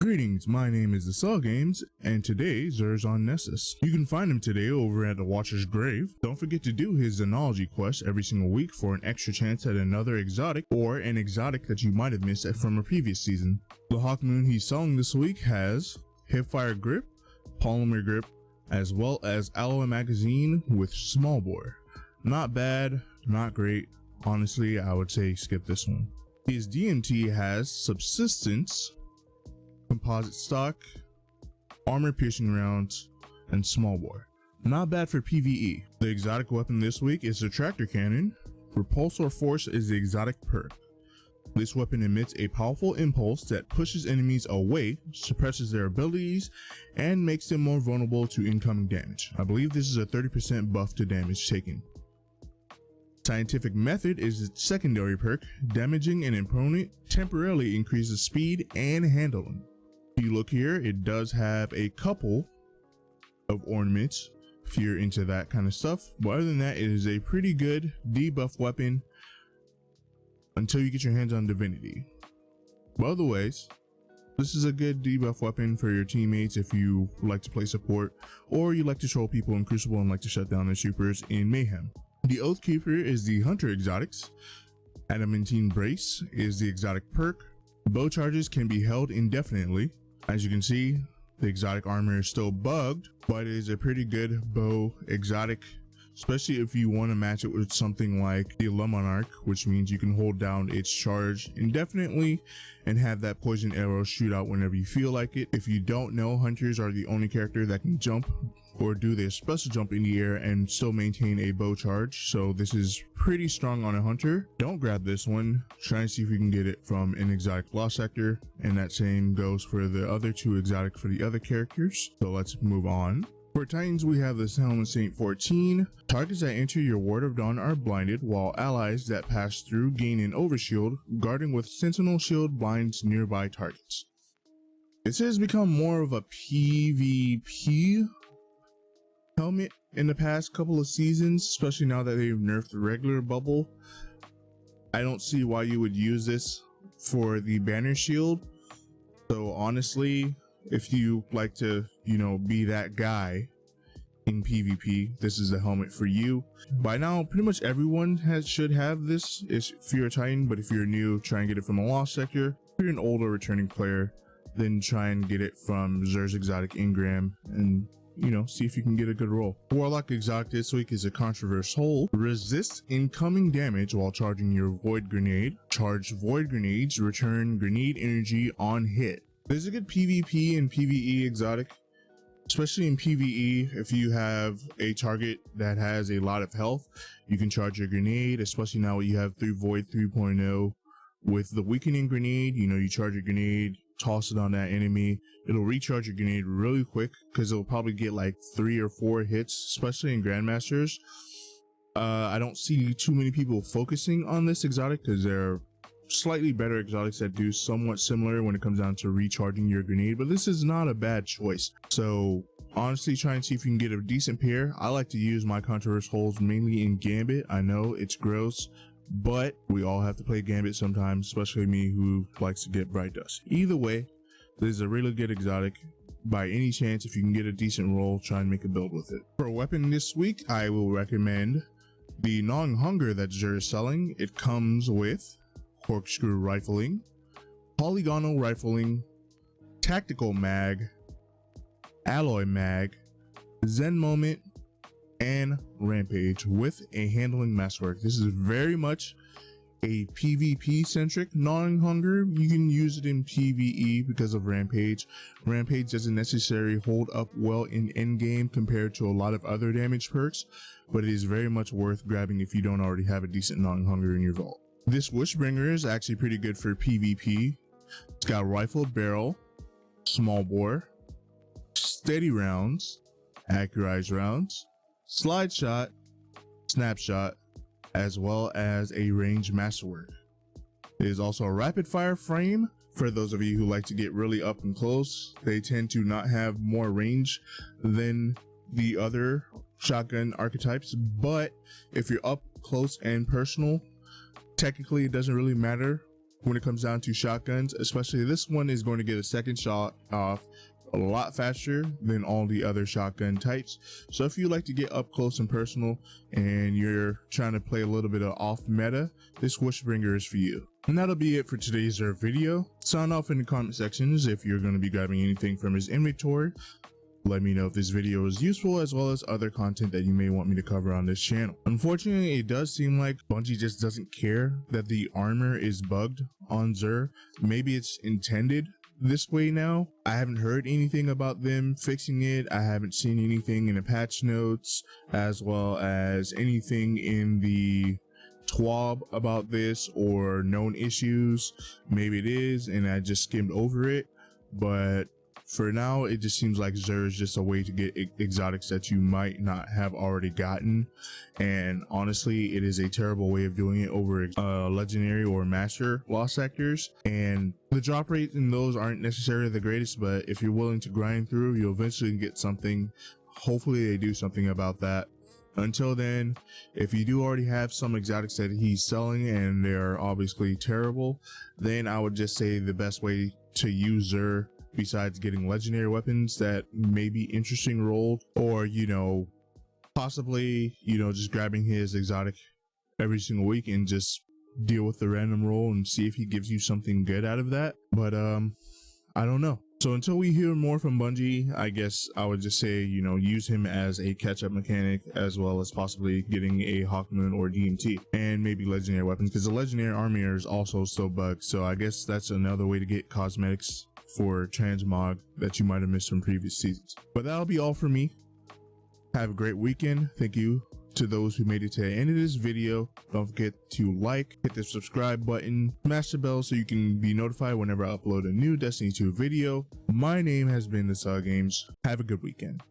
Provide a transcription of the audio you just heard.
Greetings, my name is The Games, and today Zer's on Nessus. You can find him today over at the Watcher's Grave. Don't forget to do his Xenology quest every single week for an extra chance at another exotic, or an exotic that you might have missed from a previous season. The Hawkmoon he's selling this week has Hipfire Grip, Polymer Grip, as well as Alloy Magazine with Small Bore. Not bad, not great. Honestly, I would say skip this one. His DMT has Subsistence, Composite Stock, Armor Piercing Rounds, and Small Bore. Not bad for PvE. The exotic weapon this week is the Tractor Cannon. Repulsor Force is the exotic perk. This weapon emits a powerful impulse that pushes enemies away, suppresses their abilities, and makes them more vulnerable to incoming damage. I believe this is a 30% buff to damage taken. Scientific Method is its secondary perk. Damaging an opponent temporarily increases speed and handling. If you look here, it does have a couple of ornaments if you're into that kind of stuff, but other than that, it is a pretty good debuff weapon until you get your hands on Divinity. But otherwise, this is a good debuff weapon for your teammates if you like to play support, or you like to troll people in Crucible and like to shut down their supers in Mayhem. The Oathkeeper is the Hunter exotics. Adamantine Brace is the exotic perk. Bow charges can be held indefinitely. As you can see, the exotic armor is still bugged, but it is a pretty good bow exotic, especially if you want to match it with something like the Le Monarch, which means you can hold down its charge indefinitely and have that poison arrow shoot out whenever you feel like it. If you don't know, hunters are the only character that can jump or do their special jump in the air and still maintain a bow charge, so this is pretty strong on a hunter. Don't grab this one. Try and see if you can get it from an exotic lost sector, and that same goes for the other two exotic for the other characters. So let's move on. For Titans, we have the helmet Saint 14. Targets that enter your Ward of Dawn are blinded, while allies that pass through gain an overshield. Guarding with Sentinel Shield blinds nearby targets. This has become more of a PvP helmet in the past couple of seasons, especially now that they've nerfed the regular bubble. I don't see why you would use this for the banner shield. So honestly, if you like to, be that guy in PvP, this is the helmet for you. By now, pretty much everyone should have this if you're a Titan, but if you're new, try and get it from a lost sector. If you're an older returning player, then try and get it from Zer's exotic Ingram and see if you can get a good roll. Warlock exotic this week is a Controverse Hold. Resist incoming damage while charging your Void Grenade. Charged Void Grenades return grenade energy on hit. There's a good PvP and PvE exotic, especially in PvE. If you have a target that has a lot of health, you can charge your grenade, especially now you have Void 3.0 with the weakening grenade. You charge your grenade, toss it on that enemy, it'll recharge your grenade really quick because it'll probably get like 3 or 4 hits, especially in Grandmasters. I don't see too many people focusing on this exotic because there are slightly better exotics that do somewhat similar when it comes down to recharging your grenade, but this is not a bad choice. So honestly, try and see if you can get a decent pair. I like to use my Controverse Holds mainly in Gambit. I know it's gross, but we all have to play Gambit sometimes, especially me who likes to get Bright Dust. Either way, this is a really good exotic. By any chance, if you can get a decent roll, try and make a build with it. For a weapon this week, I will recommend the Gnawing Hunger that Zer is selling. It comes with Corkscrew Rifling, Polygonal Rifling, Tactical Mag, Alloy Mag, Zen Moment, and Rampage with a Handling Masterwork. This is very much a PvP centric Gnawing Hunger. You can use it in PvE because of Rampage. Rampage doesn't necessarily hold up well in endgame compared to a lot of other damage perks, but it is very much worth grabbing if you don't already have a decent Gnawing Hunger in your vault. This Wishbringer is actually pretty good for PvP. It's got rifled barrel, small bore, steady rounds, accurized rounds, slide shot, snapshot, as well as a range masterwork. It is also a rapid fire frame. For those of you who like to get really up and close, they tend to not have more range than the other shotgun archetypes, but if you're up close and personal, technically it doesn't really matter when it comes down to shotguns, especially this one is going to get a second shot off a lot faster than all the other shotgun types. So if you like to get up close and personal and you're trying to play a little bit of off meta, this Wishbringer is for you. And that'll be it for today's Xur video. Sound off in the comment sections if you're going to be grabbing anything from his inventory. Let me know if this video is useful, as well as other content that you may want me to cover on this channel. Unfortunately, it does seem like Bungie just doesn't care that the armor is bugged on Xur. Maybe it's intended this way now. I haven't heard anything about them fixing it. I haven't seen anything in the patch notes, as well as anything in the TWAB about this or known issues. Maybe it is and I just skimmed over it, but for now it just seems like Xur is just a way to get exotics that you might not have already gotten, and honestly it is a terrible way of doing it over legendary or master lost sectors, and the drop rates in those aren't necessarily the greatest, but if you're willing to grind through, you'll eventually get something. Hopefully they do something about that. Until then, if you do already have some exotics that he's selling and they're obviously terrible, then I would just say the best way to use Xur, besides getting legendary weapons that may be interesting rolled, or possibly just grabbing his exotic every single week and just deal with the random roll and see if he gives you something good out of that. But I don't know. So until we hear more from Bungie, I guess I would just say, use him as a catch-up mechanic, as well as possibly getting a Hawkmoon or DMT, and maybe legendary weapons, because the legendary armor is also still bugged. So I guess that's another way to get cosmetics for transmog that you might have missed from previous seasons. But that'll be all for me. Have a great weekend. Thank you to those who made it to the end of this video. Don't forget to hit the subscribe button, smash the bell so you can be notified whenever I upload a new Destiny 2 video. My name has been The Games. Have a good weekend.